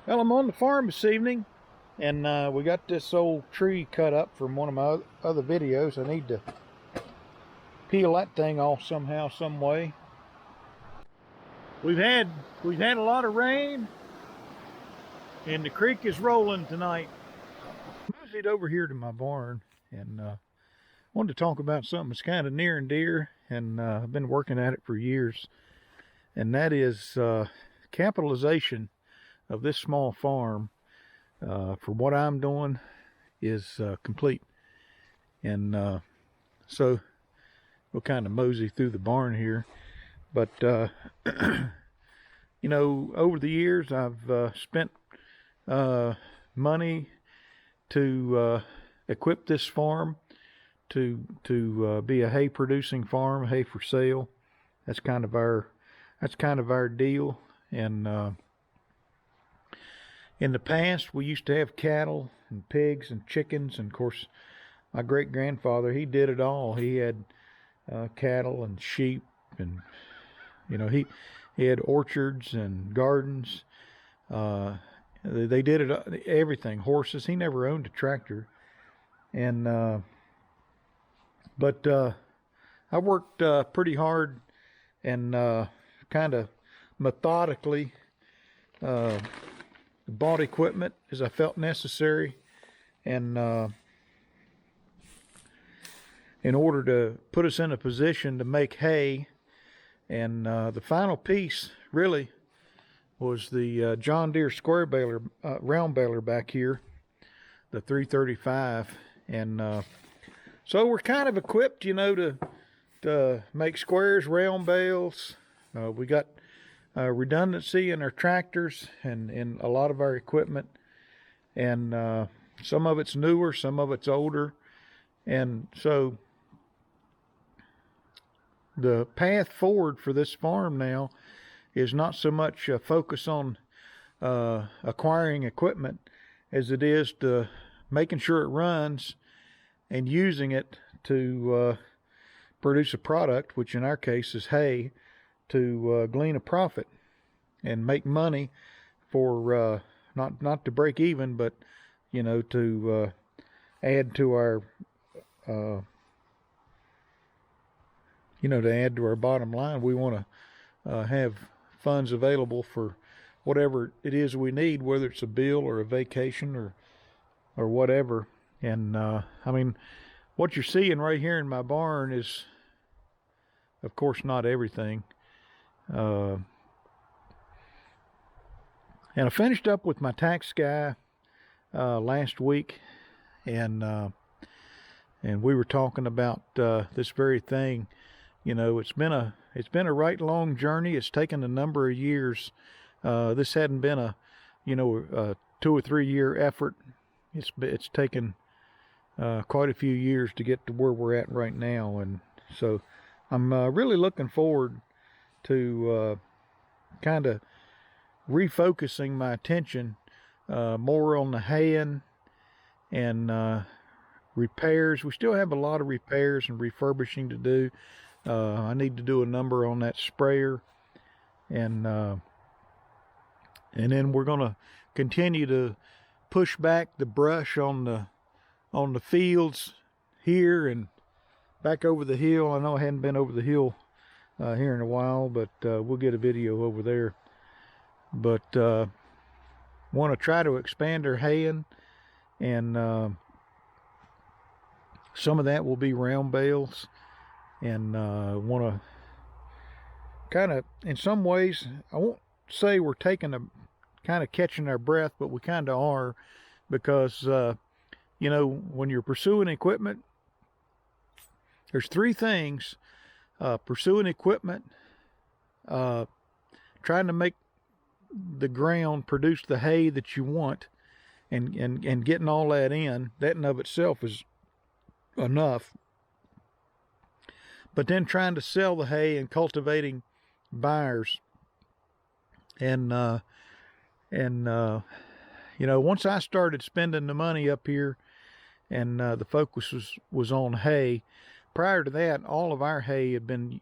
Well, I'm on the farm this evening, and we got this old tree cut up from one of my other videos. I need to peel that thing off somehow, some way. We've had a lot of rain, and the creek is rolling tonight. Moved it over here to my barn, and wanted to talk about something that's kind of near and dear, and I've been working at it for years, and that is capitalization of this small farm. For what I'm doing is complete. And so we'll kind of mosey through the barn here. But, you know, over the years, I've spent money to equip this farm to be a hay producing farm, hay for sale. That's kind of our deal. And in the past, we used to have cattle and pigs and chickens, and of course, my great grandfather, he did it all. He had cattle and sheep, and you know, he had orchards and gardens. They did it everything. Horses. He never owned a tractor, and but I worked pretty hard and kind of methodically. Bought equipment as I felt necessary, and in order to put us in a position to make hay. And the final piece really was the John Deere square baler, round baler back here, the 335. And so we're kind of equipped, you know, to make squares, round bales. We got redundancy in our tractors and in a lot of our equipment, and some of it's newer, some of it's older, and so the path forward for this farm now is not so much a focus on acquiring equipment as it is to making sure it runs and using it to produce a product, which in our case is hay, to glean a profit and make money for not to break even, but you know, to add to our to add to our bottom line. We want to have funds available for whatever it is we need, whether it's a bill or a vacation or whatever. And I mean, what you're seeing right here in my barn is, of course, not everything. And I finished up with my tax guy last week, and we were talking about this very thing. You know, it's been a right long journey. It's taken a number of years. This hadn't been a 2 or 3 year effort. It's taken quite a few years to get to where we're at right now, and so I'm really looking forward to kind of refocusing my attention more on the haying and repairs. We still have a lot of repairs and refurbishing to do. I need to do a number on that sprayer, and then we're going to continue to push back the brush on the fields here and back over the hill. I know I hadn't been over the hill here in a while, but we'll get a video over there. But want to try to expand our haying, and some of that will be round bales, and want to kind of, in some ways, I won't say we're taking a kind of catching our breath, but we kind of are, because when you're pursuing equipment, there's three things: pursuing equipment, trying to make the ground produce the hay that you want, and getting all that in. That in of itself is enough. But then trying to sell the hay and cultivating buyers. And once I started spending the money up here, and the focus was on hay. Prior to that, all of our hay had been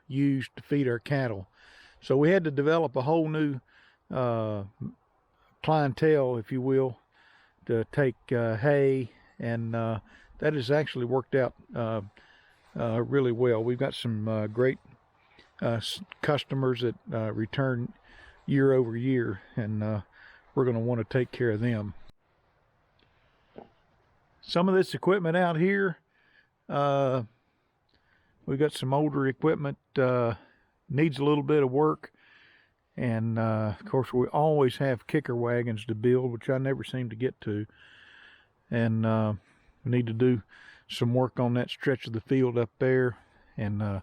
used to feed our cattle. So we had to develop a whole new clientele, if you will, to take hay, and that has actually worked out really well. We've got some great customers that return year over year, and we're going to want to take care of them. Some of this equipment out here, we've got some older equipment, needs a little bit of work, and of course we always have kicker wagons to build, which I never seem to get to, and we need to do some work on that stretch of the field up there and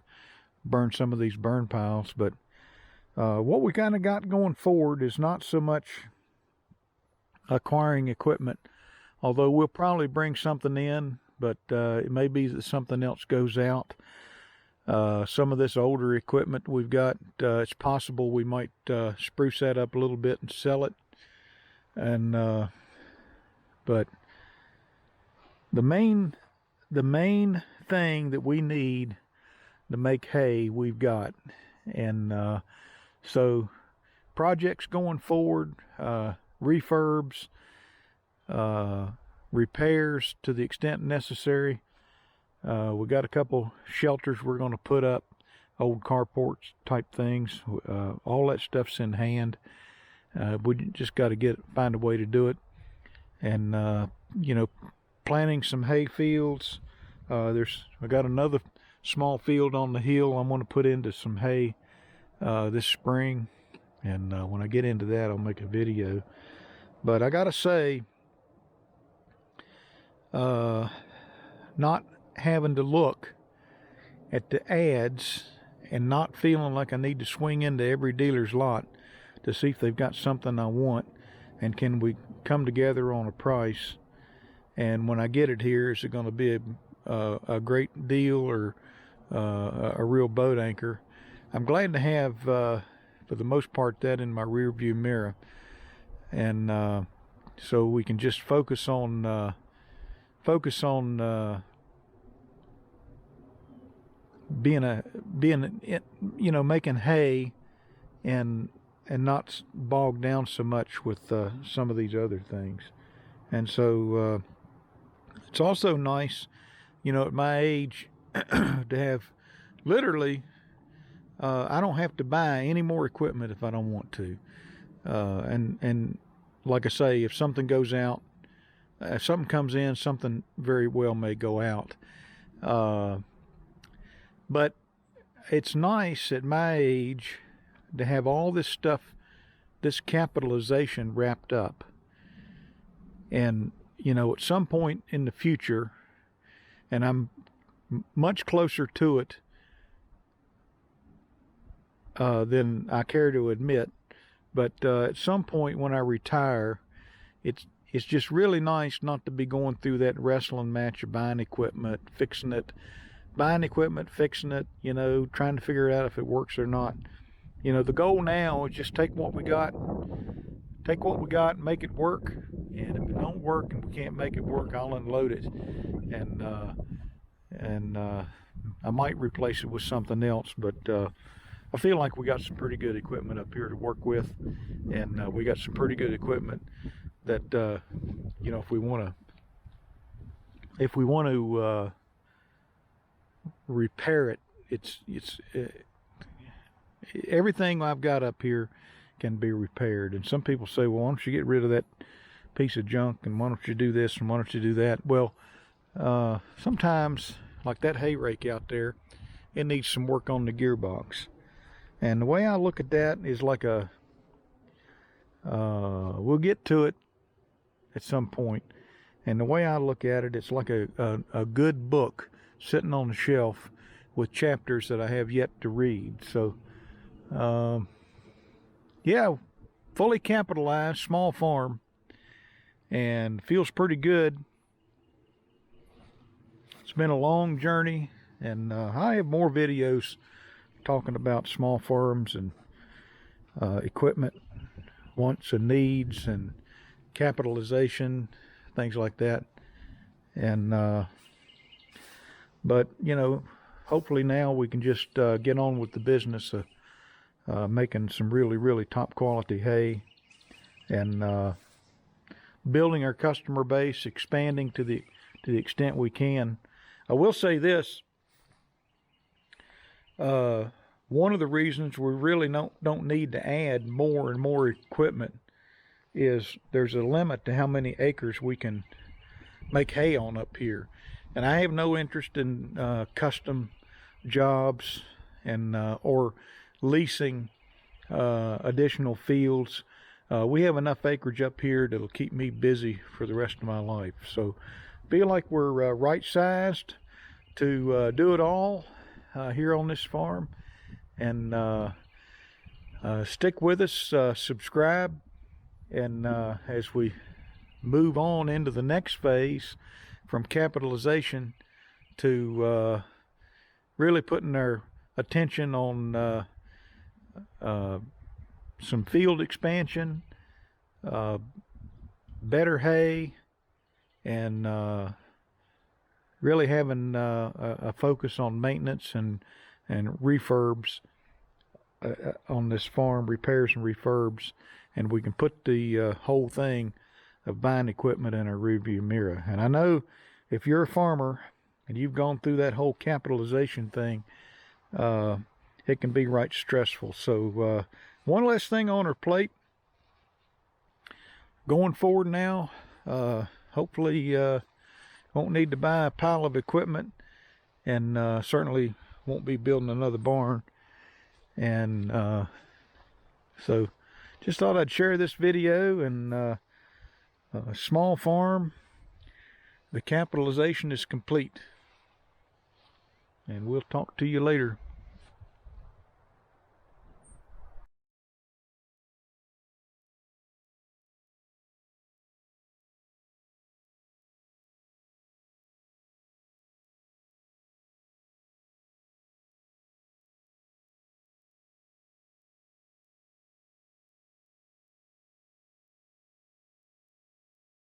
burn some of these burn piles. But what we kind of got going forward is not so much acquiring equipment, although we'll probably bring something in, but it may be that something else goes out. Some of this older equipment we've got, it's possible we might spruce that up a little bit and sell it. And but the main thing that we need to make hay, we've got. And so projects going forward, refurbs, repairs to the extent necessary. We got a couple shelters we're going to put up, old carports type things. All that stuff's in hand. We just got to find a way to do it. And you know, planting some hay fields. I got another small field on the hill I'm going to put into some hay this spring, and when I get into that I'll make a video. But I gotta say, not having to look at the ads and not feeling like I need to swing into every dealer's lot to see if they've got something I want, and can we come together on a price, and when I get it here, is it going to be a great deal or a real boat anchor. I'm glad to have for the most part that in my rear view mirror, and so we can just focus on being you know, making hay and not bogged down so much with some of these other things. And so it's also nice, you know, at my age to have literally I don't have to buy any more equipment if I don't want to, and like I say, if something goes out, if something comes in, something very well may go out. But it's nice at my age to have all this stuff, this capitalization wrapped up. And, you know, at some point in the future, and I'm much closer to it than I care to admit, but at some point when I retire, it's just really nice not to be going through that wrestling match of buying equipment, fixing it, you know, trying to figure out if it works or not. You know, the goal now is just take what we got, and make it work. And if it don't work and we can't make it work, I'll unload it, and I might replace it with something else. But I feel like we got some pretty good equipment up here to work with, and we got some pretty good equipment that you know, if we want to repair it, it's everything I've got up here can be repaired. And some people say, well, why don't you get rid of that piece of junk, and why don't you do this, and why don't you do that? Well, sometimes, like that hay rake out there, it needs some work on the gearbox. And the way I look at that is like we'll get to it at some point. And the way I look at it, it's like a good book sitting on the shelf with chapters that I have yet to read. So, yeah, fully capitalized, small farm, and feels pretty good. It's been a long journey, and I have more videos talking about small farms and equipment wants and needs and capitalization, things like that. And but you know, hopefully now we can just get on with the business of making some really top quality hay, and building our customer base, expanding to the extent we can. I will say this. One of the reasons we really don't need to add more and more equipment is there's a limit to how many acres we can make hay on up here. And I have no interest in custom jobs and or leasing additional fields. We have enough acreage up here that'll keep me busy for the rest of my life. So feel like we're right sized to do it all here on this farm. And stick with us, subscribe, and as we move on into the next phase from capitalization to really putting our attention on some field expansion, better hay, and really having a focus on maintenance and refurbs on this farm, repairs and refurbs, and we can put the whole thing of buying equipment in our rearview mirror. And I know if you're a farmer and you've gone through that whole capitalization thing, it can be right stressful. So one less thing on our plate. Going forward now, hopefully won't need to buy a pile of equipment, and certainly won't be building another barn. And so just thought I'd share this video. And a small farm, the capitalization is complete. And we'll talk to you later.